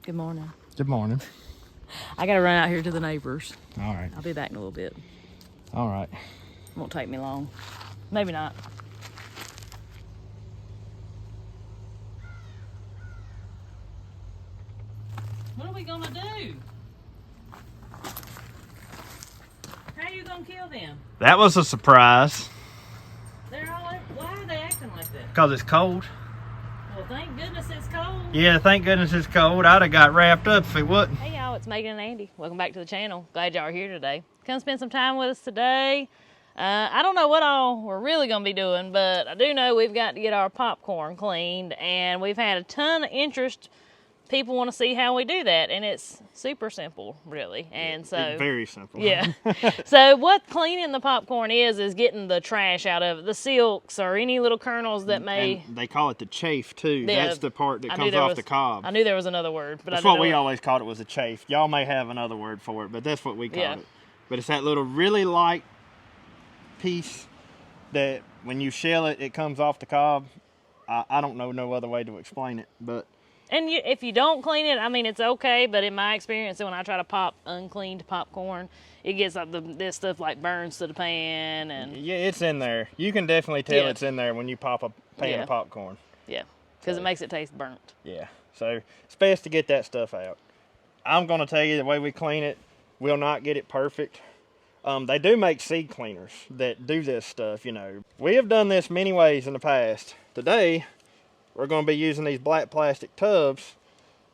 Good morning. Good morning. I gotta run out here to the neighbors. All right. I'll be back in a little bit. All right. Won't take me long. Maybe not. What are we gonna do? How are you gonna kill them? That was a surprise. Why are they acting like that? Because it's cold. Well, thank goodness it's cold. Yeah, thank goodness it's cold. I'd have got wrapped up if it wasn't. Hey y'all, it's Megan and Andy. Welcome back to the channel. Glad y'all are here today. Come spend some time with us today. I don't know what all we're really going to be doing, but I do know we've got to get our popcorn cleaned, and we've had a ton of interest. People want to see how we do that, and it's super simple, really. And so It's very simple. yeah. So what cleaning the popcorn is getting the trash out of it, the silks or any little kernels that may. And they call it the chafe too. Yeah, That's the part that I knew comes there off was- the cob. I knew there was another word, but That's I didn't what we know it. always called it, was a chafe. Y'all may have another word for it, but that's what we called Yeah. it. But it's that little really light piece that when you shell it, it comes off the cob. I don't know no other way to explain it, but And if you don't clean it, I mean, it's okay, but in my experience, when I try to pop uncleaned popcorn, it gets like this stuff like burns to the pan and yeah, it's in there. You can definitely tell Yeah. it's in there when you pop a pan Yeah. of popcorn. yeah, because it makes it taste burnt. Yeah, so it's best to get that stuff out. I'm going to tell you the way we clean it, we'll not get it perfect. They do make seed cleaners that do this stuff, you know. We have done this many ways in the past. Today, we're going to be using these black plastic tubs,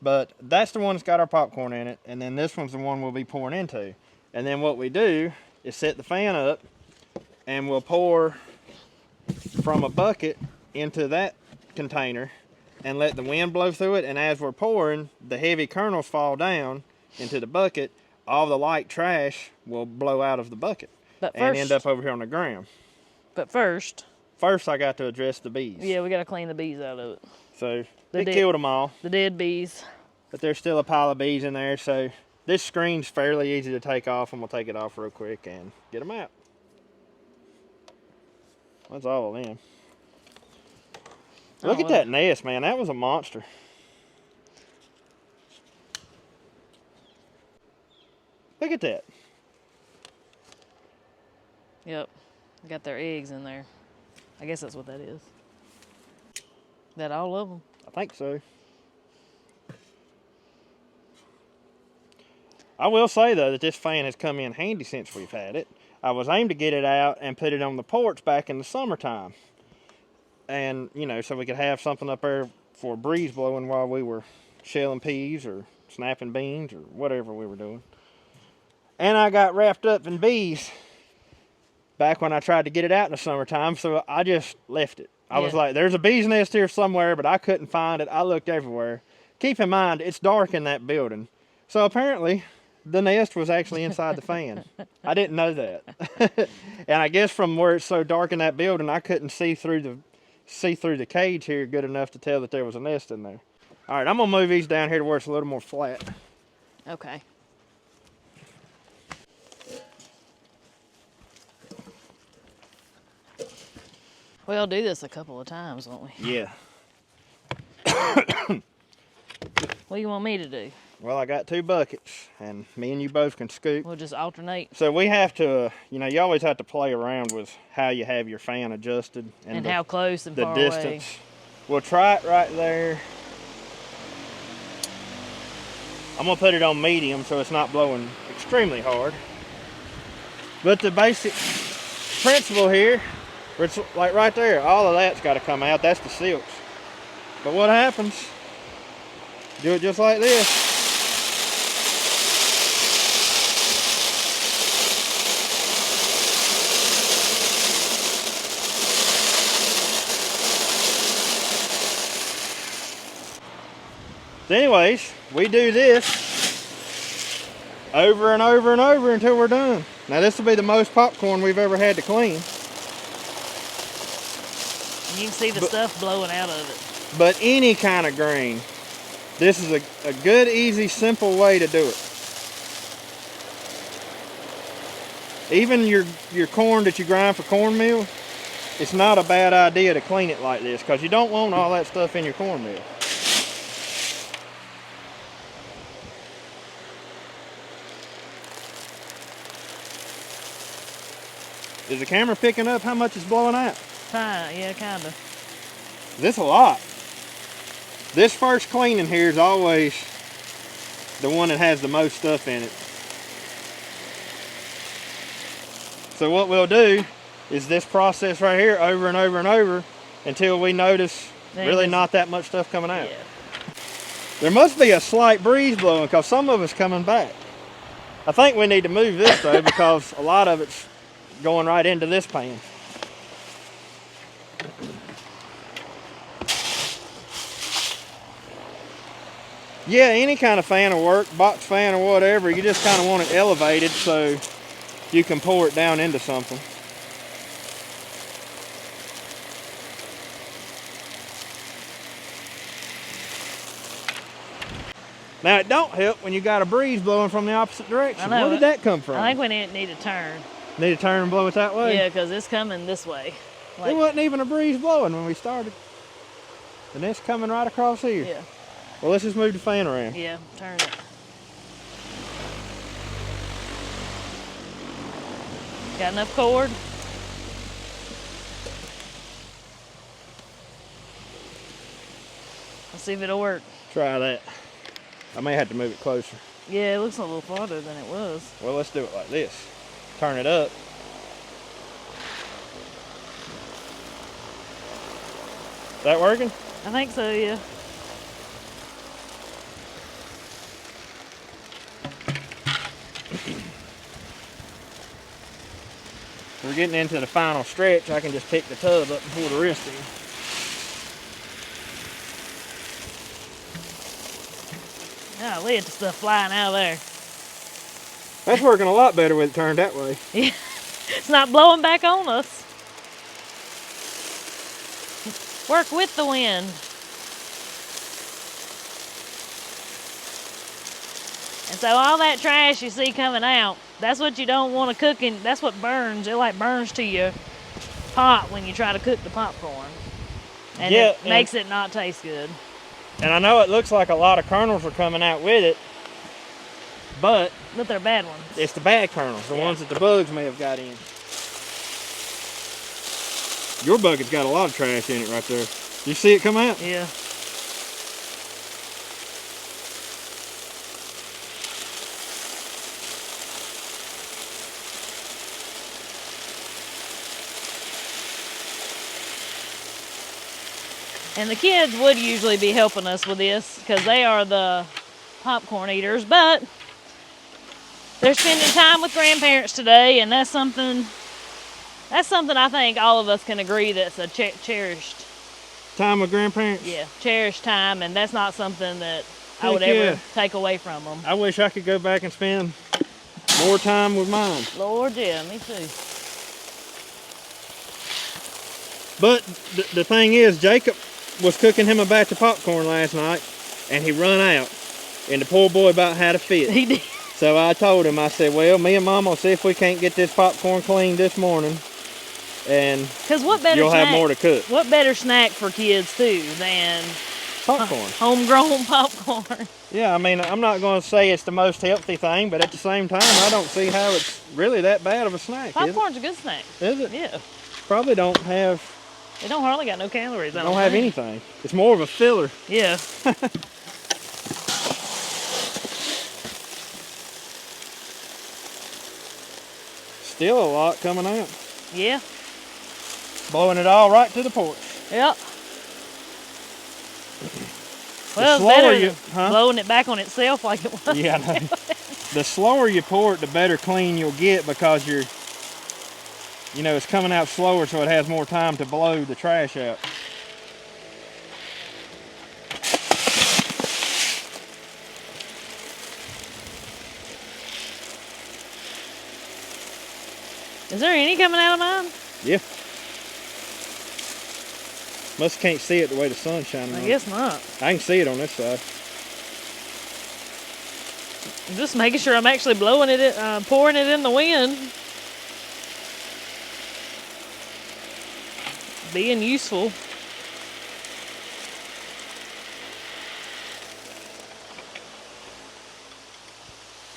but that's the one that's got our popcorn in it, and then this one's the one we'll be pouring into. And then what we do is set the fan up, and we'll pour from a bucket into that container and let the wind blow through it, and as we're pouring, the heavy kernels fall down into the bucket. All the light trash will blow out of the bucket and end up over here on the ground. But first, I got to address the bees. yeah, we got to clean the bees out of it. So it killed them all, The dead bees. but there's still a pile of bees in there. So this screen's fairly easy to take off, and we'll take it off real quick and get them out. That's all of them. Look at that nest, man. That was a monster. Look at that. Yep, got their eggs in there. I guess that's what that is. That all of them? I think so. I will say, though, that this fan has come in handy since we've had it. I was aimed to get it out and put it on the porch back in the summertime. And, you know, so we could have something up there for a breeze blowing while we were shelling peas or snapping beans or whatever we were doing. And I got wrapped up in bees back when I tried to get it out in the summertime, so I just left it. I was like, there's a bee's nest here somewhere, but I couldn't find it. I looked everywhere. Keep in mind, it's dark in that building. So apparently, the nest was actually inside the fan. I didn't know that. And I guess from where it's so dark in that building, I couldn't see through the cage here good enough to tell that there was a nest in there. All right, I'm going to move these down here to where it's a little more flat. Okay. We'll do this a couple of times, won't we? Yeah. What do you want me to do? Well, I got 2 buckets, and me and you both can scoop. We'll just alternate. So we have to, you know, you always have to play around with how you have your fan adjusted. And how close and the far distance. away. We'll try it right there. I'm going to put it on medium so it's not blowing extremely hard. But the basic principle here, it's like right there, all of that's got to come out. That's the silks. But what happens, do it just like this. So anyways, we do this over and over and over until we're done. Now this will be the most popcorn we've ever had to clean. And you can see the stuff blowing out of it. But any kind of grain, this is a good, easy, simple way to do it. Even your corn that you grind for cornmeal, it's not a bad idea to clean it like this because you don't want all that stuff in your cornmeal. Is the camera picking up how much it's blowing out? Yeah, kinda. This a lot. This first cleaning here is always the one that has the most stuff in it. So what we'll do is this process right here over and over and over until we notice really not that much stuff coming out. Yeah. There must be a slight breeze blowing because some of it's coming back. I think we need to move this though because a lot of it's going right into this pan. Yeah, any kind of fan will work, box fan or whatever. You just kind of want it elevated so you can pour it down into something. Now it don't help when you got a breeze blowing from the opposite direction. Where did that come from? I think we need to turn. Need to turn and blow it that way? Yeah, because it's coming this way. There wasn't even a breeze blowing when we started. And it's coming right across here. Yeah. Well, let's just move the fan around. Yeah, turn it. Got enough cord? Let's see if it'll work. Try that. I may have to move it closer. Yeah, it looks a little farther than it was. Well, let's do it like this. Turn it up. Is that working? I think so, yeah. We're getting into the final stretch. I can just pick the tub up and pour the rest in. Golly, it's stuff flying out of there. That's working a lot better with it turned that way. Yeah, it's not blowing back on us. Work with the wind. And so all that trash you see coming out, that's what you don't want to cook in. That's what burns. It like burns to your pot when you try to cook the popcorn. And yeah, it makes it not taste good. And I know it looks like a lot of kernels are coming out with it, but they're bad ones. It's the bad kernels, the ones that the bugs may have got in. Your bucket's got a lot of trash in it right there. You see it come out? Yeah. And the kids would usually be helping us with this because they are the popcorn eaters, but they're spending time with grandparents today, and that's something I think all of us can agree that's a cherished time with grandparents. Yeah, cherished time, and that's not something that I would ever take away from them. I wish I could go back and spend more time with mine. Lord, yeah, me too. But the thing is, Jacob was cooking him a batch of popcorn last night, and he run out, and the poor boy about had a fit. He did. So I told him, I said, well, me and Mom will see if we can't get this popcorn cleaned this morning, and you'll have more to cook. What better snack for kids too than popcorn? Homegrown popcorn. Yeah, I mean, I'm not going to say it's the most healthy thing, but at the same time, I don't see how it's really that bad of a snack. Popcorn's a good snack. Is it? Yeah. Probably don't have. It don't hardly got no calories. Don't have anything. It's more of a filler. Yeah. Still a lot coming out. Yeah. Blowing it all right to the porch. Yep. Well, it's better than blowing it back on itself like it was. Yeah, I know. The slower you pour it, the better clean you'll get because it's coming out slower, so it has more time to blow the trash out. Is there any coming out of mine? Yeah. Must can't see it the way the sun's shining on it. I guess not. I can see it on this side. I'm just making sure I'm actually blowing it, pouring it in the wind. Being useful.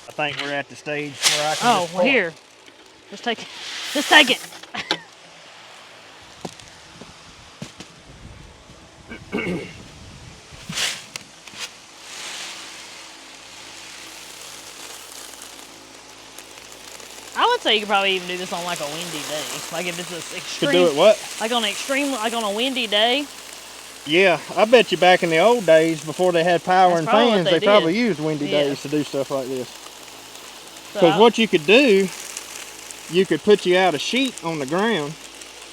I think we're at the stage where I can here. Just take it. Just take it. say you could probably even do this on like a windy day. Like if it's this extreme. To do it what? Like on an extreme, like on a windy day. Yeah, I bet you back in the old days before they had power and fans, they did. probably used windy days to do stuff like this. So Because what you could do, you could put you out a sheet on the ground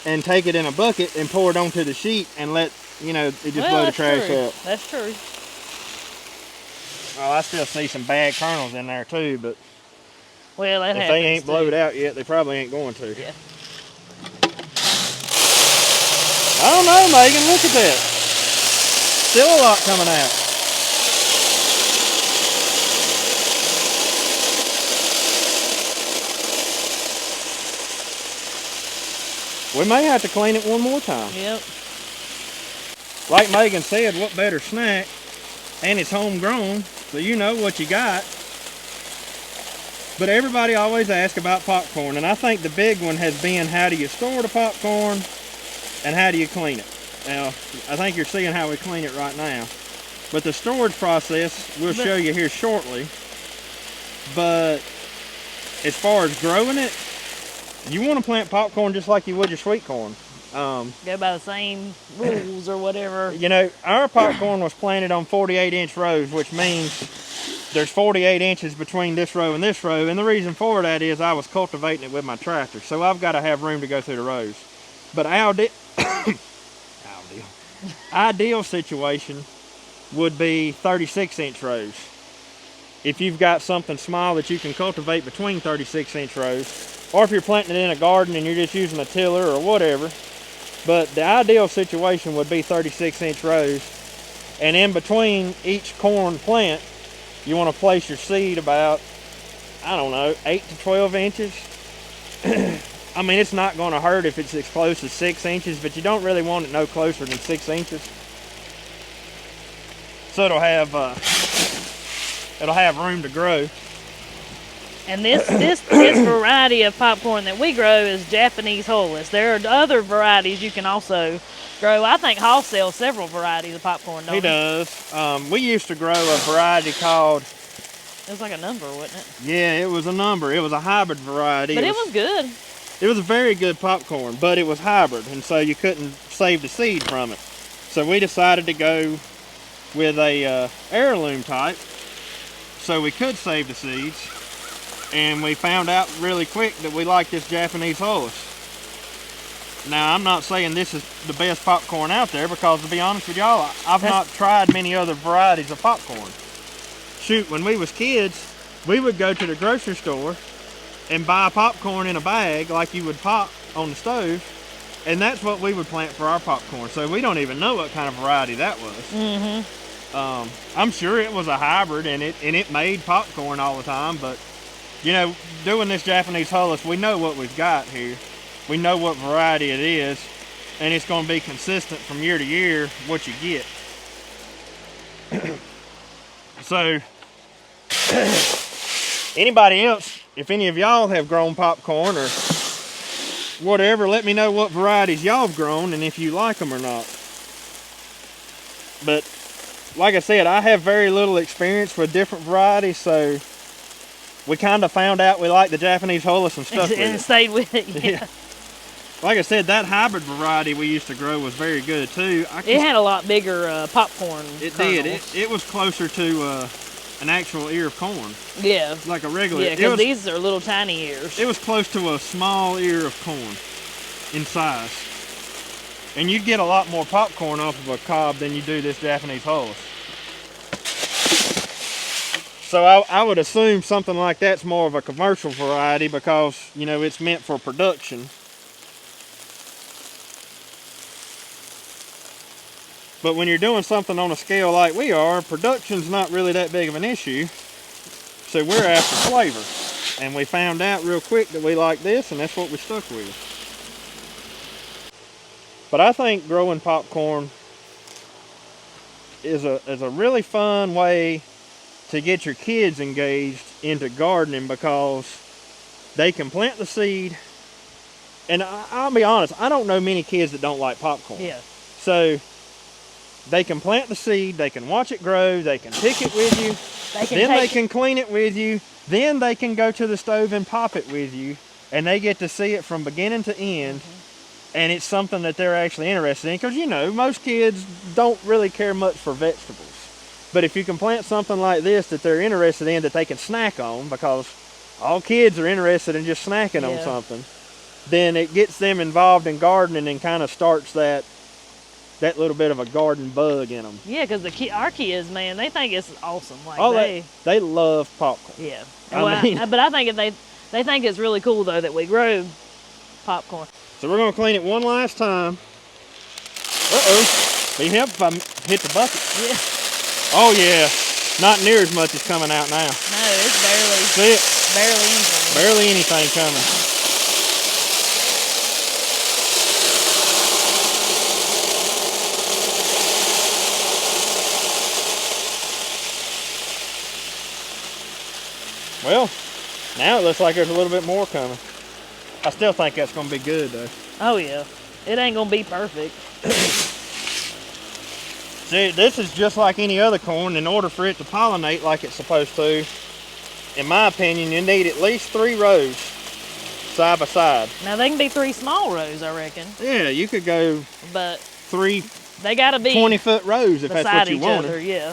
and take it in a bucket and pour it onto the sheet and let, you know, it just blow the trash out. That's true. Oh, I still see some bad kernels in there too, but well, that if they ain't blowed out yet, they probably ain't going to. Yeah. I don't know, Megan, look at that. Still a lot coming out. We may have to clean it one more time. Yep. Like Megan said, what better snack? And it's homegrown, so you know what you got. But everybody always asks about popcorn, and I think the big one has been, how do you store the popcorn and how do you clean it? Now, I think you're seeing how we clean it right now. But the storage process, we'll show you here shortly. But as far as growing it, you want to plant popcorn just like you would your sweet corn. Go by the same rules or whatever. You know, our popcorn was planted on 48-inch rows, which means there's 48 inches between this row and this row. And the reason for that is I was cultivating it with my tractor. So I've got to have room to go through the rows. But ideal situation would be 36-inch rows. If you've got something small that you can cultivate between 36-inch rows, or if you're planting it in a garden and you're just using a tiller or whatever. But the ideal situation would be 36-inch rows. And in between each corn plant, you want to place your seed about, I don't know, 8 to 12 inches. I mean, it's not going to hurt if it's as close as 6 inches, but you don't really want it no closer than 6 inches. So it'll have room to grow. And this variety of popcorn that we grow is Japanese hulless. There are other varieties you can also grow. I think Hall sells several varieties of popcorn, don't he? He does. We used to grow a variety called... It was like a number, wasn't it? Yeah, it was a number. It was a hybrid variety. But it was good. It was a very good popcorn, but it was hybrid, and so you couldn't save the seed from it. So we decided to go with a heirloom type, so we could save the seeds. And we found out really quick that we like this Japanese hulless. Now, I'm not saying this is the best popcorn out there, because to be honest with y'all, I've not tried many other varieties of popcorn. Shoot, when we was kids, we would go to the grocery store and buy popcorn in a bag like you would pop on the stove, and that's what we would plant for our popcorn. So we don't even know what kind of variety that was. Mm-hmm. I'm sure it was a hybrid, and it made popcorn all the time, but you know, doing this Japanese hulless, we know what we've got here. We know what variety it is, and it's going to be consistent from year to year what you get. So, anybody else, if any of y'all have grown popcorn or whatever, let me know what varieties y'all have grown and if you like them or not. But, like I said, I have very little experience with different varieties, so we kind of found out we liked the Japanese hulless and stuck with it. And stayed with it, yeah. Like I said, that hybrid variety we used to grow was very good too. It had a lot bigger popcorn It kernels. did. It was closer to an actual ear of corn. Yeah. Like a regular. Yeah, because these are little tiny ears. It was close to a small ear of corn in size. And you'd get a lot more popcorn off of a cob than you do this Japanese hulless. So I would assume something like that's more of a commercial variety because, you know, it's meant for production. But when you're doing something on a scale like we are, production's not really that big of an issue. So we're after flavor. And we found out real quick that we like this, and that's what we stuck with. But I think growing popcorn is a really fun way to get your kids engaged into gardening, because they can plant the seed. And I'll be honest, I don't know many kids that don't like popcorn. Yeah. So they can plant the seed, they can watch it grow, they can pick it with you, they can clean it with you, then they can go to the stove and pop it with you, and they get to see it from beginning to end, and it's something that they're actually interested in. Because, you know, most kids don't really care much for vegetables. But if you can plant something like this that they're interested in, that they can snack on, because all kids are interested in just snacking on something, then it gets them involved in gardening and kind of starts that little bit of a garden bug in them. Yeah, because our kids, man, they think it's awesome. Like they love popcorn. Yeah. But I think they think it's really cool though that we grow popcorn. So we're gonna clean it one last time. Uh-oh. Be helpful if I hit the bucket. Yeah. Oh yeah. Not near as much as coming out now. No, it's barely. See it? Barely anything. Barely anything coming. Well, now it looks like there's a little bit more coming. I still think that's going to be good, though. Oh, yeah. It ain't going to be perfect. See, this is just like any other corn. In order for it to pollinate like it's supposed to, in my opinion, you need at least 3 rows side by side. Now, they can be 3 small rows, I reckon. Yeah, you could go but 3 they gotta be 20-foot rows if that's what you want. Yeah.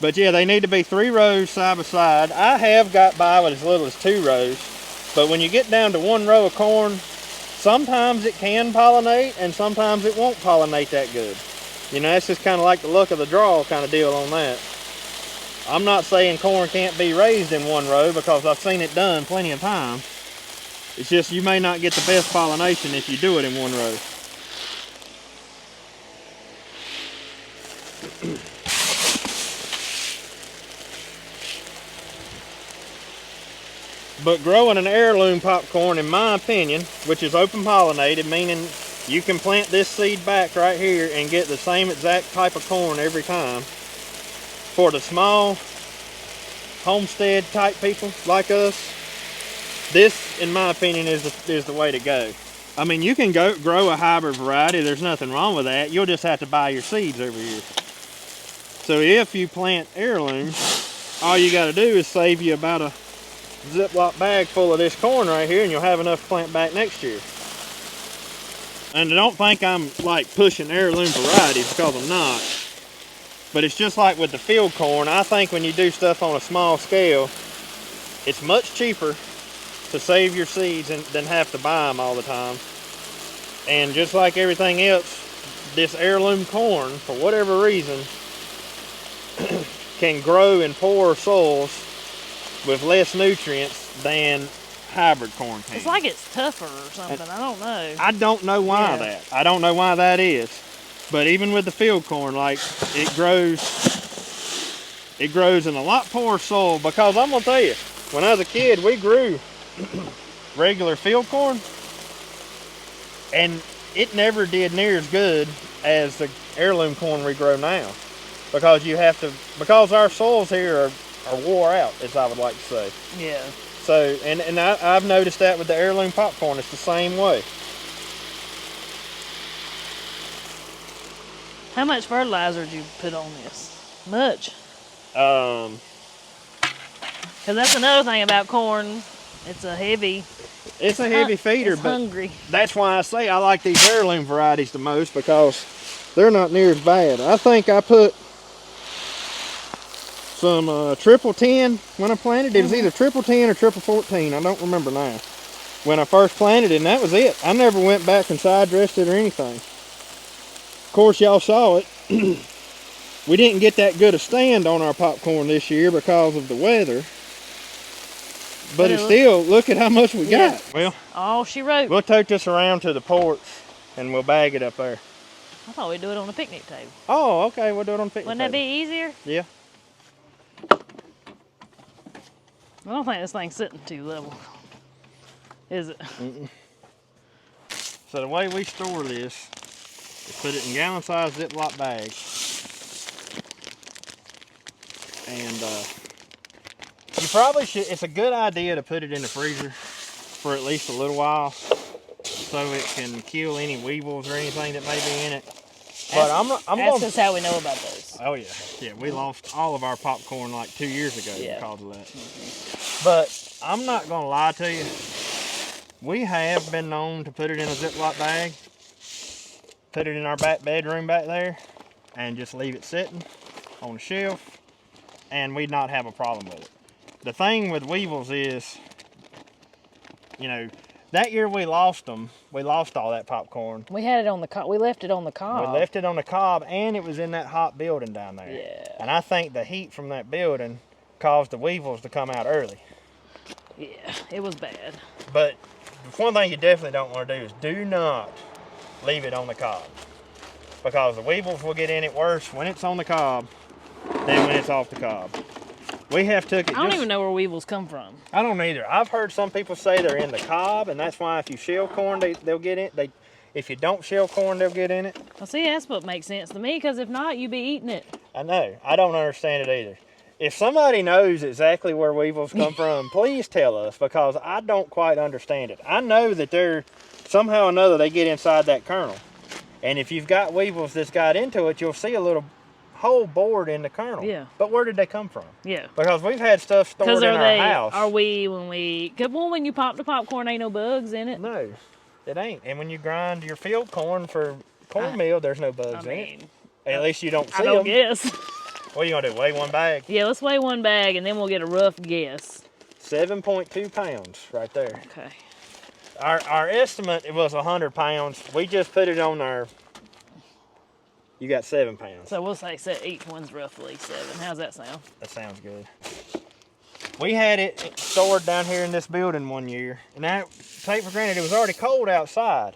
But yeah, they need to be 3 rows side by side. I have got by with as little as 2 rows. But when you get down to 1 row of corn, sometimes it can pollinate and sometimes it won't pollinate that good. You know, it's just kind of like the luck of the draw kind of deal on that. I'm not saying corn can't be raised in 1 row, because I've seen it done plenty of times. It's just you may not get the best pollination if you do it in 1 row. But growing an heirloom popcorn, in my opinion, which is open pollinated, meaning you can plant this seed back right here and get the same exact type of corn every time. For the small homestead type people like us, this, in my opinion, is the way to go. I mean, you can grow a hybrid variety. There's nothing wrong with that. You'll just have to buy your seeds every year. So if you plant heirlooms, all you got to do is save you about a Ziploc bag full of this corn right here, and you'll have enough to plant back next year. And don't think I'm like pushing heirloom varieties, because I'm not. But it's just like with the field corn. I think when you do stuff on a small scale, it's much cheaper to save your seeds than have to buy them all the time. And just like everything else, this heirloom corn, for whatever reason, can grow in poorer soils with less nutrients than hybrid corn can. It's like it's tougher or something. I don't know. I don't know why I don't know why that is. But even with the field corn, like it grows in a lot poorer soil. Because I'm gonna tell you, when I was a kid, we grew regular field corn, and it never did near as good as the heirloom corn we grow now. Because our soils here are wore out, as I would like to say. Yeah. So, and I've noticed that with the heirloom popcorn, it's the same way. How much fertilizer did you put on this? Much. Because that's another thing about corn. It's a heavy feeder, but hungry. That's why I say I like these heirloom varieties the most, because they're not near as bad. I think I put some triple 10 when I planted. It was either triple 10 or triple 14. I don't remember now. When I first planted it, and that was it. I never went back and side dressed it or anything. Of course, y'all saw it. We didn't get that good a stand on our popcorn this year because of the weather. But it's still, look at how much we got. Well, all she wrote. We'll take this around to the porch and we'll bag it up there. I thought we'd do it on the picnic table. Oh, okay. We'll do it on the picnic Wouldn't that be easier? Yeah. I don't think this thing's sitting too level. Is it? So the way we store this is put it in gallon-sized Ziploc bags. And you probably should, it's a good idea to put it in the freezer for at least a little while so it can kill any weevils or anything that may be in it. But that's just how we know about those. Oh yeah. Yeah, we lost all of our popcorn like 2 years ago because of that. Mm-hmm. But I'm not gonna lie to you. We have been known to put it in a Ziploc bag, put it in our back bedroom back there, and just leave it sitting on the shelf, and we'd not have a problem with it. The thing with weevils is, you know, that year we lost them. We lost all that popcorn. We had it on the cob. We left it on the cob. We left it on the cob, and it was in that hot building down there. Yeah. And I think the heat from that building caused the weevils to come out early. Yeah, it was bad. But one thing you definitely don't want to do is do not leave it on the cob, because the weevils will get in it worse when it's on the cob than when it's off the cob. We have took it. I don't even know where weevils come from. I don't either. I've heard some people say they're in the cob, and that's why if you shell corn, they'll get in. If you don't shell corn, they'll get in it. Well, see, that's what makes sense to me, because if not, you'd be eating it. I know. I don't understand it either. If somebody knows exactly where weevils come from, please tell us, because I don't quite understand it. I know that they're somehow or another they get inside that kernel, and if you've got weevils that's got into it, you'll see a little hole bored in the kernel. Yeah. But where did they come from? Yeah. Because we've had stuff stored in our house. When you pop the popcorn, ain't no bugs in it. No, it ain't. And when you grind your field corn for cornmeal, there's no bugs in it. At least you don't see them. I don't guess. What are you gonna do? Weigh one bag? Yeah, let's weigh one bag, and then we'll get a rough guess. 7.2 pounds right there. Okay. Our estimate, it was 100 pounds. We just put it on our. You got 7 pounds. So we'll say each one's roughly 7. How's that sound? That sounds good. We had it stored down here in this building one year, and I take for granted it was already cold outside,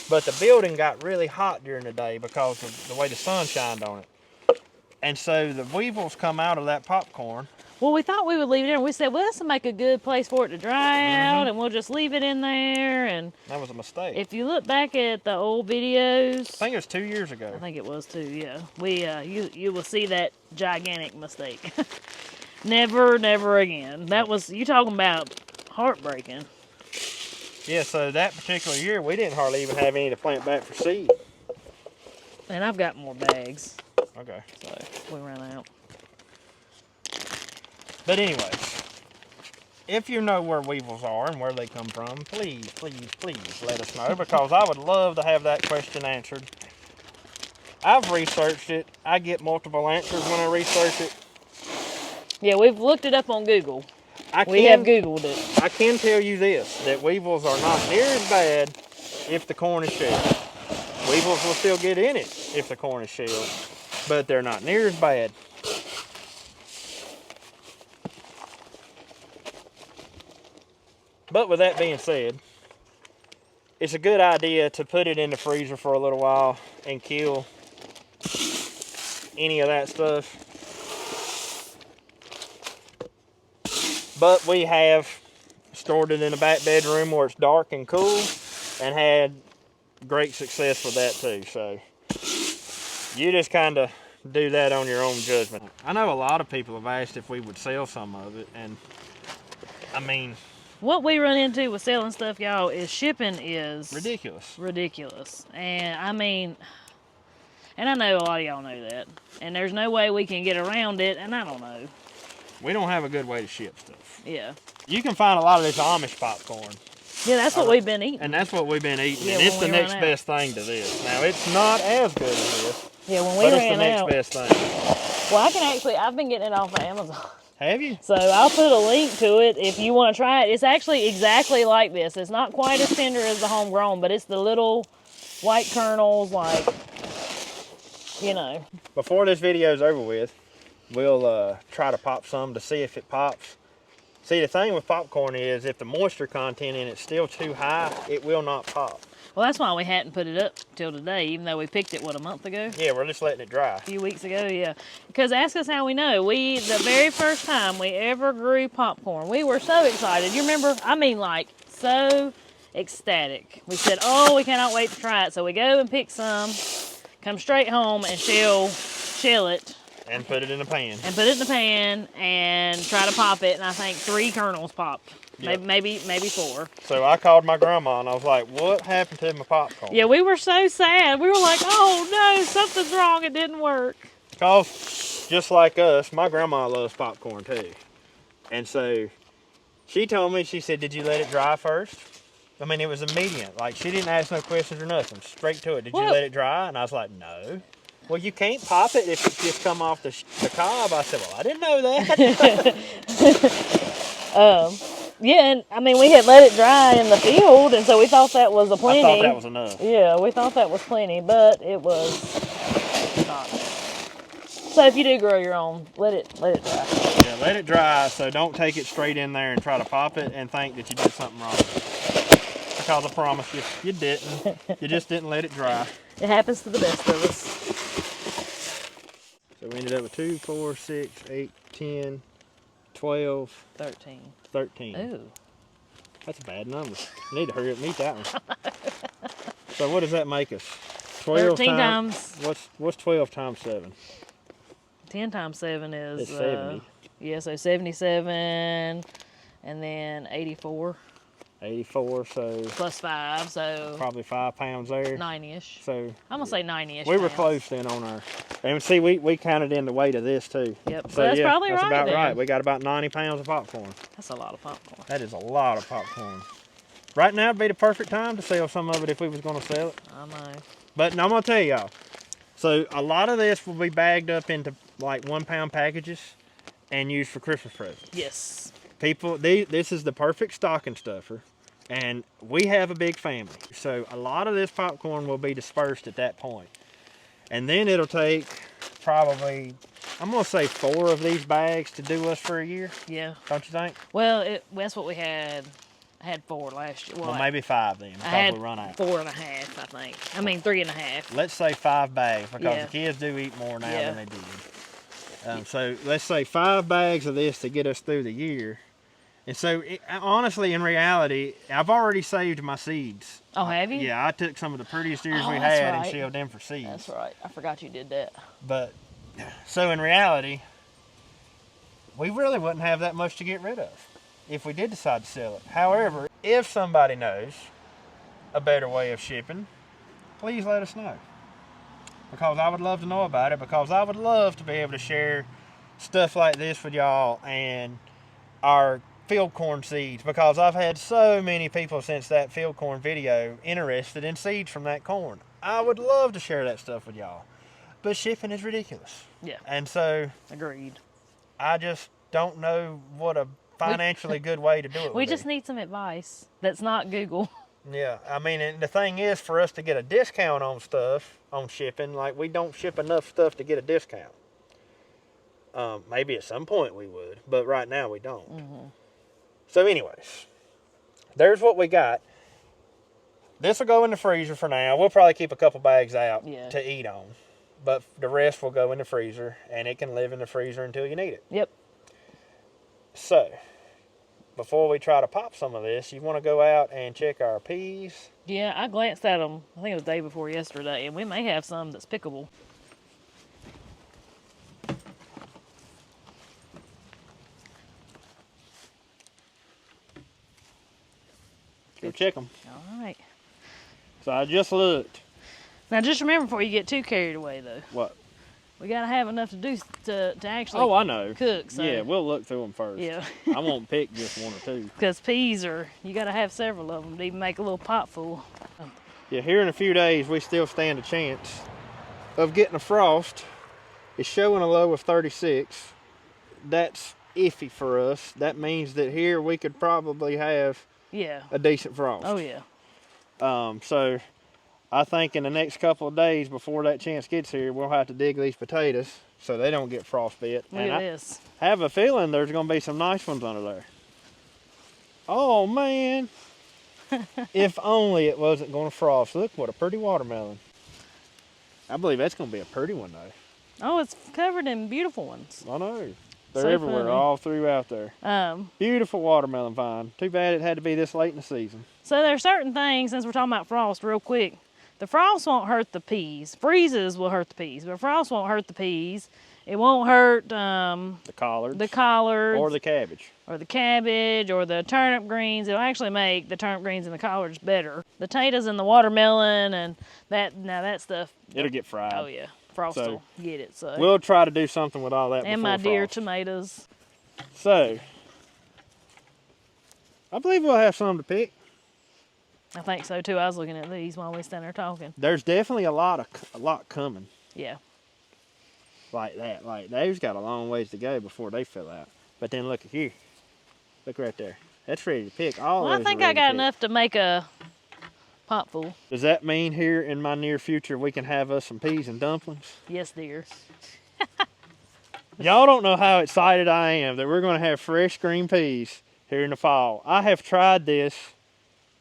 but the building got really hot during the day because of the way the sun shined on it. And so the weevils come out of that popcorn. Well, we thought we would leave it in. We said, well, this will make a good place for it to dry out, and we'll just leave it in there. And that was a mistake. If you look back at the old videos, I think it was 2 years ago. I think it was too. Yeah, you will see that gigantic mistake. Never again. That was, you talking about heartbreaking. Yeah. So that particular year, we didn't hardly even have any to plant back for seed. And I've got more bags. Okay. So we ran out. But anyways, if you know where weevils are and where they come from, please let us know, because I would love to have that question answered. I've researched it. I get multiple answers when I research it. Yeah, we've looked it up on Google. We have Googled it. I can tell you this, that weevils are not near as bad if the corn is shelled. Weevils will still get in it if the corn is shelled, but they're not near as bad. But with that being said, it's a good idea to put it in the freezer for a little while and kill any of that stuff. But we have stored it in the back bedroom where it's dark and cool, and had great success with that too. So you just kind of do that on your own judgment. I know a lot of people have asked if we would sell some of it, and I mean, what we run into with selling stuff, y'all, is shipping is ridiculous. And I mean, and I know a lot of y'all know that, and there's no way we can get around it, and I don't know. We don't have a good way to ship stuff. Yeah. You can find a lot of this Amish popcorn. Yeah, that's what we've been eating. And that's what we've been eating. Yeah, and it's the next best thing to this. Now, it's not as good as this. Yeah, when we ran out. But it's the next best thing. Well, I've been getting it off of Amazon. Have you? So I'll put a link to it if you want to try it. It's actually exactly like this. It's not quite as tender as the homegrown, but it's the little white kernels, like, you know. Before this video's over with, we'll try to pop some to see if it pops. See, the thing with popcorn is if the moisture content in it's still too high, it will not pop. Well, that's why we hadn't put it up till today, even though we picked it, what, a month ago? Yeah, we're just letting it dry. A few weeks ago, yeah. Because ask us how we know. The very first time we ever grew popcorn, we were so excited. You remember? I mean, like, so ecstatic. We said, oh, we cannot wait to try it. So we go and pick some, come straight home and shell it. And put it in a pan. And put it in the pan and try to pop it. And I think 3 kernels popped. Yep. Maybe 4. So I called my grandma and I was like, what happened to my popcorn? Yeah, we were so sad. We were like, oh no, something's wrong. It didn't work. Because just like us, my grandma loves popcorn too. And so she told me, she said, did you let it dry first? I mean, it was immediate. Like, she didn't ask no questions or nothing. Straight to it. Did you Well- let it dry? And I was like, no. Well, you can't pop it if it's just come off the cob. I said, well, I didn't know that. Yeah, and I mean, we had let it dry in the field, and so we thought that was a plenty. I thought that was enough. Yeah, we thought that was plenty, but it was not. So if you do grow your own, let it dry. Yeah, let it dry. So don't take it straight in there and try to pop it and think that you did something wrong. Because I promise you, you didn't. You just didn't let it dry. It happens to the best of us. So we ended up with 2, 4, 6, 8, 10, 12, 13. Ooh. That's a bad number. You need to hurry up and eat that one. So what does that make us? 12 13 times. What's 12 times 7? 10 times 7 is... It's 70. Yeah, so 77, and then 84. 84, so... Plus 5, so... Probably 5 pounds there. 90-ish. So... I'm going to say 90-ish We were pounds. close then on our... And see, we counted in the weight of this too. Yep, so that's probably that's right about then. right. We got about 90 pounds of popcorn. That's a lot of popcorn. That is a lot of popcorn. Right now would be the perfect time to sell some of it if we was going to sell it. I know. But I'm going to tell y'all. So a lot of this will be bagged up into like 1 pound packages and used for Christmas presents. Yes. People, this is the perfect stocking stuffer. And we have a big family. So a lot of this popcorn will be dispersed at that point. And then it'll take probably, I'm going to say 4 of these bags to do us for a year. Yeah. Don't you think? Well, that's what we had. I had 4 last year. Well, maybe 5 then, I because had we run out. 4.5, I think. I mean, 3.5. Let's say 5 bags, because Yeah. the kids do eat more now Yeah. than they did. So let's say 5 bags of this to get us through the year. And so, honestly, in reality, I've already saved my seeds. Oh, have you? Yeah, I took some of the prettiest ears Oh, we that's had and right. shelled them for seeds. That's right. I forgot you did that. But, so in reality, we really wouldn't have that much to get rid of if we did decide to sell it. However, if somebody knows a better way of shipping, please let us know. Because I would love to know about it, because I would love to be able to share stuff like this with y'all and our field corn seeds, because I've had so many people since that field corn video interested in seeds from that corn. I would love to share that stuff with y'all, but shipping is ridiculous. Yeah. And so Agreed. I just don't know what a financially good way to do it would We be. just need some advice that's not Google. Yeah, I mean, and the thing is, for us to get a discount on stuff, on shipping, like, we don't ship enough stuff to get a discount. Maybe at some point we would, but right now we don't. Mm-hmm. So anyways, there's what we got. This will go in the freezer for now. We'll probably keep a couple bags out to eat on. But the rest will go in the freezer, and it can live in the freezer until you need it. Yep. So, before we try to pop some of this, you want to go out and check our peas. Yeah, I glanced at them, I think it was the day before yesterday, and we may have some that's pickable. Go check them. All right. So I just looked. Now, just remember before you get too carried away, though. What? We got to have enough to do to actually Oh, I know. cook. So. Yeah, we'll look through them first. Yeah. I won't pick just 1 or 2. Because peas you got to have several of them to even make a little pot full. Yeah, here in a few days, we still stand a chance of getting a frost. It's showing a low of 36. That's iffy for us. That means that here we could probably have a decent frost. Oh, yeah. So I think in the next couple of days before that chance gets here, we'll have to dig these potatoes so they don't get frostbit. Look at this. I have a feeling there's going to be some nice ones under there. Oh, man. If only it wasn't going to frost. Look, what a pretty watermelon. I believe that's going to be a pretty one, though. Oh, it's covered in beautiful ones. I know. They're So everywhere, funny. all throughout there. Beautiful watermelon vine. Too bad it had to be this late in the season. So there are certain things, since we're talking about frost real quick, the frost won't hurt the peas. Freezes will hurt the peas, but frost won't hurt the peas. It won't hurt the collards. Or the cabbage. Or the turnip greens. It'll actually make the turnip greens and the collards better. The potatoes and the watermelon and that stuff. It'll get fried. Oh yeah, frost will get it. So we'll try to do something with all that. And before my deer frost. tomatoes. So I believe we'll have some to pick. I think so too. I was looking at these while we stand there talking. There's definitely a lot coming. Yeah. Like that. Like those got a long ways to go before they fill out. But then look here. Look right there. That's ready to pick. All Well, those I think are I ready to got pick. enough to make a pot full. Does that mean here in my near future we can have us some peas and dumplings? Yes, dear. Y'all don't know how excited I am that we're going to have fresh green peas here in the fall. I have tried this,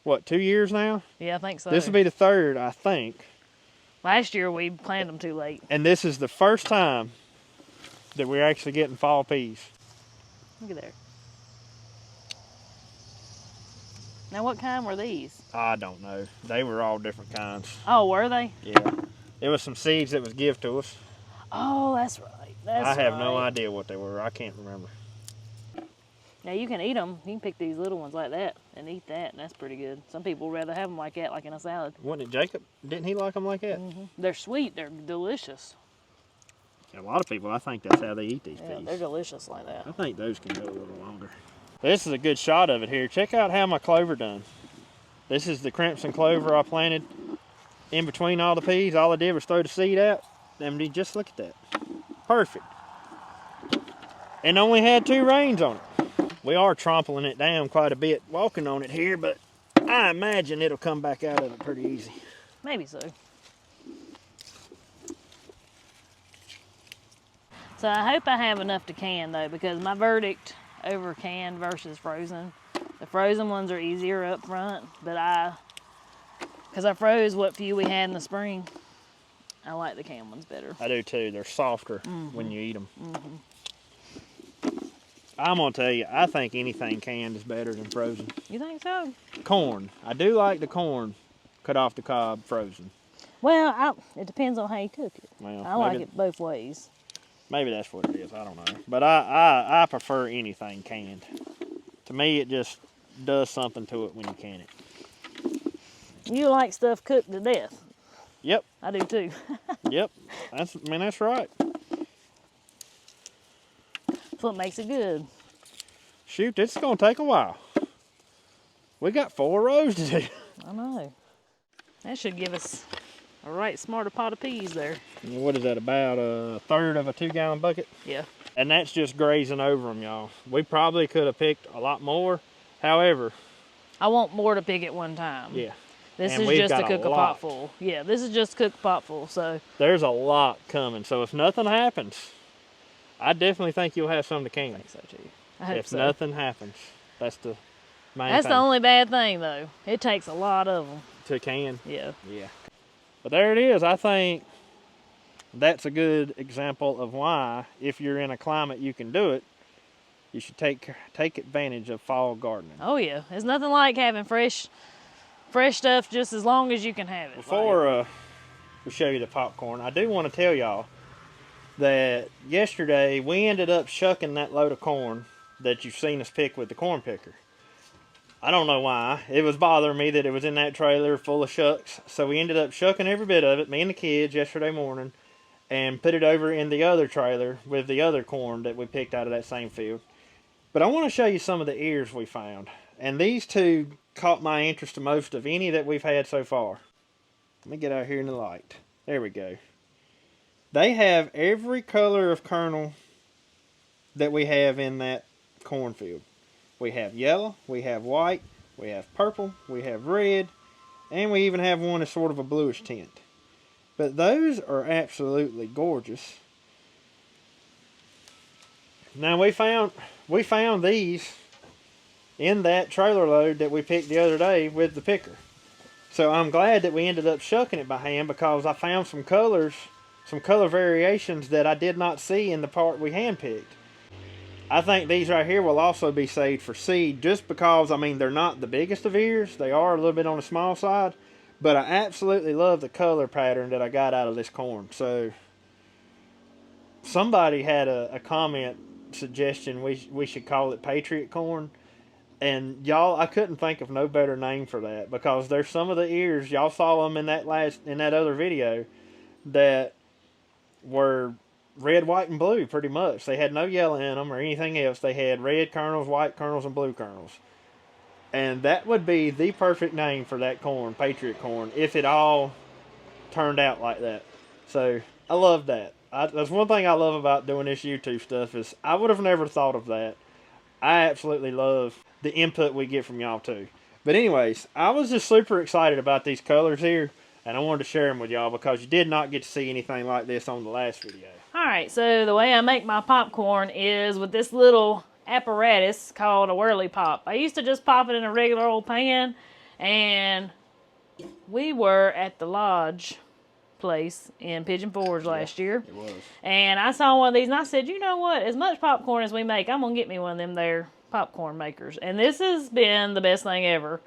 what, 2 years now? Yeah, I think so. This will be the third, I think. Last year we planted them too late. And this is the first time that we're actually getting fall peas. Look at there. Now, what kind were these? I don't know. They were all different kinds. Oh, were they? Yeah. It was some seeds that was given to us. Oh, that's right. I have no idea what they were. I can't remember. Now, you can eat them. You can pick these little ones like that and eat that, and that's pretty good. Some people would rather have them like that, like in a salad. Wasn't it Jacob? Didn't he like them like that? Mm-hmm. They're sweet. They're delicious. A lot of people, I think that's how they eat these Yeah, peas. they're delicious like that. I think those can go a little longer. This is a good shot of it here. Check out how my clover done. This is the crimson clover I planted in between all the peas. All I did was throw the seed out. And just look at that. Perfect. And only had 2 rains on it. We are trampling it down quite a bit walking on it here, but I imagine it'll come back out of it pretty easy. Maybe so. So I hope I have enough to can though, because my verdict over canned versus frozen, the frozen ones are easier up front, but because I froze what few we had in the spring, I like the canned ones better. I do too. They're softer when you eat them. I'm going to tell you, I think anything canned is better than frozen. You think so? Corn. I do like the corn cut off the cob frozen. Well, it depends on how you cook it. Well, I like it both ways. Maybe that's what it is. I don't know. But I prefer anything canned. To me, it just does something to it when you can it. You like stuff cooked to death. Yep. I do too. Yep. That's right. That's what makes it good. Shoot, this is going to take a while. We got 4 rows to do. I know. That should give us a right smarter pot of peas there. What is that, about a third of a 2-gallon bucket? Yeah. And that's just grazing over them, y'all. We probably could have picked a lot more. However, I want more to pick at one time. yeah. This And is we've just to got cook a a lot. pot full. Yeah, this is just to cook a pot full, so. There's a lot coming. So if nothing happens, I definitely think you'll have some to can. I think so too. I hope If so. nothing happens, that's the main That's thing. the only bad thing though. It takes a lot of them. To can. Yeah. Yeah. But there it is. I think that's a good example of why, if you're in a climate you can do it, you should take advantage of fall gardening. Oh yeah. There's nothing like having fresh stuff just as long as you can have it. Before we show you the popcorn, I do want to tell y'all that yesterday we ended up shucking that load of corn that you've seen us pick with the corn picker. I don't know why. It was bothering me that it was in that trailer full of shucks. So we ended up shucking every bit of it, me and the kids, yesterday morning, and put it over in the other trailer with the other corn that we picked out of that same field. But I want to show you some of the ears we found. And these 2 caught my interest the most of any that we've had so far. Let me get out here in the light. There we go. They have every color of kernel that we have in that cornfield. We have yellow, we have white, we have purple, we have red, and we even have one that's sort of a bluish tint. But those are absolutely gorgeous. Now we found these in that trailer load that we picked the other day with the picker. So I'm glad that we ended up shucking it by hand, because I found some color variations that I did not see in the part we hand picked. I think these right here will also be saved for seed, just because, I mean, they're not the biggest of ears. They are a little bit on the small side, but I absolutely love the color pattern that I got out of this corn. So somebody had a comment suggestion we should call it Patriot corn. And y'all, I couldn't think of no better name for that, because there's some of the ears, y'all saw them in that other video, that were red, white, and blue pretty much. They had no yellow in them or anything else. They had red kernels, white kernels, and blue kernels. And that would be the perfect name for that corn, Patriot corn, if it all turned out like that. So I love that. That's one thing I love about doing this YouTube stuff is I would have never thought of that. I absolutely love the input we get from y'all too. But anyways, I was just super excited about these colors here, and I wanted to share them with y'all because you did not get to see anything like this on the last video. All right, so the way I make my popcorn is with this little apparatus called a whirly pop. I used to just pop it in a regular old pan, and we were at the lodge place in Pigeon Forge last year. It was. And I saw one of these, and I said, you know what? As much popcorn as we make, I'm going to get me one of them there popcorn makers. And this has been the best thing ever.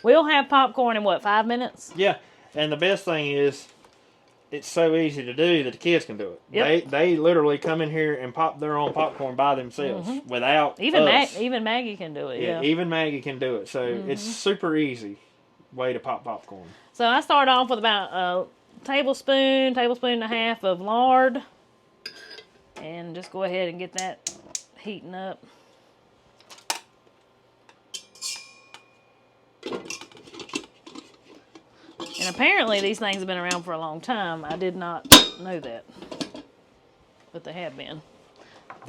We'll have popcorn in, what, 5 minutes? Yeah, and the best thing is, it's so easy to do that the kids can do it. Yep. They literally come in here and pop their own popcorn by themselves without us. Even Maggie can do it. Yeah, even Maggie can do it. So it's super easy way to pop popcorn. So I start off with about a tablespoon and a half of lard, and just go ahead and get that heating up. And apparently these things have been around for a long time. I did not know that, but they have been.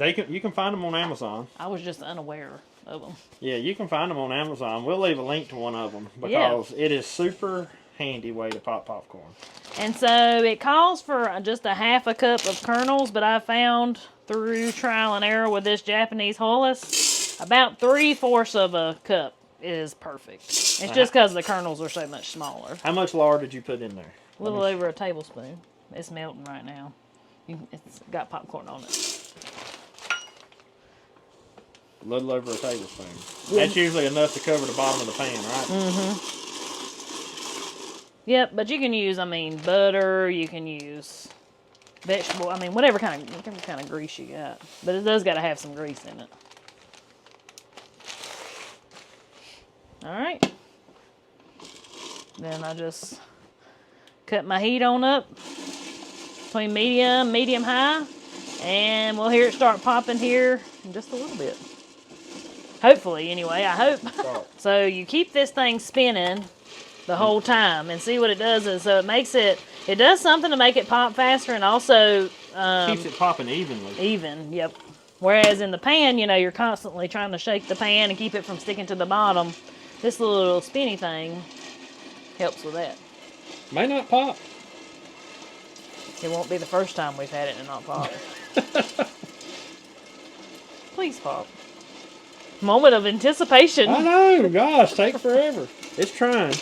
You can find them on Amazon. I was just unaware of them. Yeah, you can find them on Amazon. We'll leave a link to one of them because it is super handy way to pop popcorn. And so it calls for just a half a cup of kernels, but I found through trial and error with this Japanese hullus, about 3/4 of a cup is perfect. It's just because the kernels are so much smaller. How much lard did you put in there? A little over a tablespoon. It's melting right now. It's got popcorn on it. A little over a tablespoon. Yeah. That's usually enough to cover the bottom of the pan, right? Mm-hmm. Yep, but you can use, butter. You can use vegetable. Whatever kind of grease you got. But it does got to have some grease in it. All right. Then I just cut my heat on up between medium high, and we'll hear it start popping here in just a little bit. Hopefully, anyway, I hope. So you keep this thing spinning the whole time, and see what it does is, so it does something to make it pop faster, and also keeps it popping evenly. Even, yep. Whereas in the pan, you're constantly trying to shake the pan and keep it from sticking to the bottom. This little spinny thing helps with that. May not pop. It won't be the first time we've had it and not pop. Please pop. Moment of anticipation. I know, gosh, take forever. It's trying.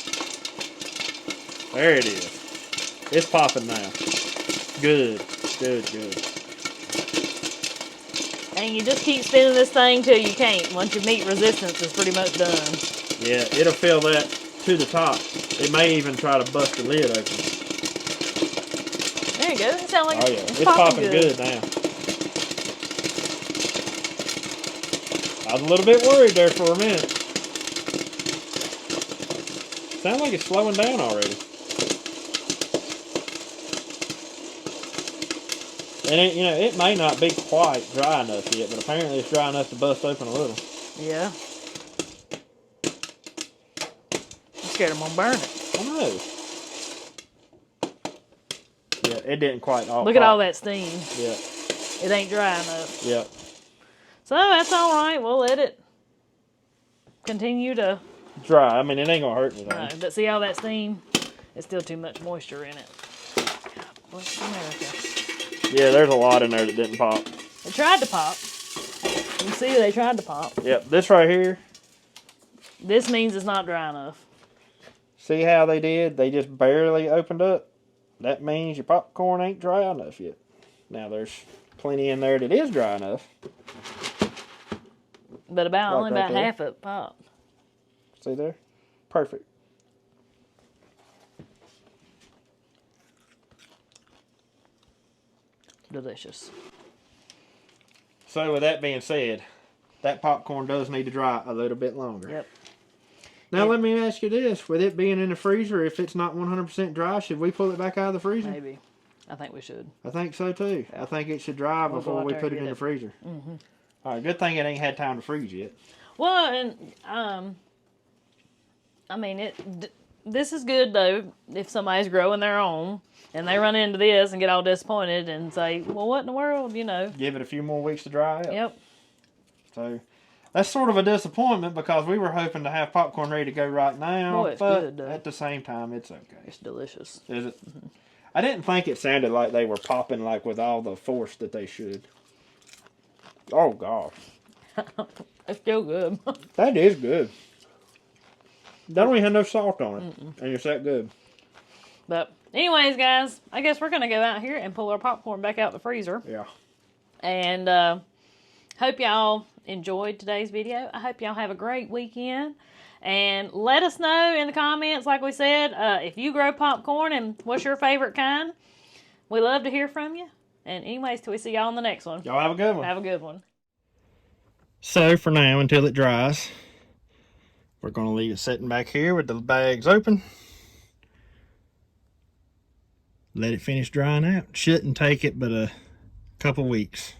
There it is. It's popping now. Good. And you just keep spinning this thing till you can't. Once your meat resistance is pretty much done. Yeah, it'll fill that to the top. It may even try to bust the lid open. There you go. It sounds like it's popping good now. I was a little bit worried there for a minute. Sounds like it's slowing down already. And it may not be quite dry enough yet, but apparently it's dry enough to bust open a little. Yeah. I'm scared I'm gonna burn it. I know. Yeah, it didn't quite all Look at all that steam. Yeah. It ain't dry enough. Yeah. So that's all right. We'll let it continue to dry. It ain't gonna hurt anything. No, but see all that steam? It's still too much moisture in it. God bless America. Yeah, there's a lot in there that didn't pop. They tried to pop. You see, they tried to pop. Yep, this right here. This means it's not dry enough. See how they did? They just barely opened up. That means your popcorn ain't dry enough yet. Now there's plenty in there that is dry enough. But only right about there. half of it popped. See there? Perfect. Delicious. So with that being said, that popcorn does need to dry a little bit longer. Yep. Now let me ask you this. With it being in the freezer, if it's not 100% dry, should we pull it back out of the freezer? Maybe. I think we should. I think so too. I think it should dry before we put it in the freezer. Mm-hmm. All right, good thing it ain't had time to freeze yet. Well, and I mean, this is good though if somebody's growing their own and they run into this and get all disappointed and say, well, what in the world, you know? Give it a few more weeks to dry out. Yep. So that's sort of a disappointment because we were hoping to have popcorn ready to go right now. Boy, it's but good, though. at the same time, it's okay. It's delicious. Is it? Mm-hmm. I didn't think it sounded like they were popping like with all the force that they should. Oh, gosh. It's still good. That is good. That don't even have no salt on it. And it's that good. But anyways, guys, I guess we're going to go out here and pull our popcorn back out the freezer. Yeah. And hope y'all enjoyed today's video. I hope y'all have a great weekend. And let us know in the comments, like we said, if you grow popcorn and what's your favorite kind. We love to hear from you. And anyways, till we see y'all on the next one. Y'all have a good one. Have a good one. So for now, until it dries, we're going to leave it sitting back here with the bags open. Let it finish drying out. Shouldn't take it but a couple weeks.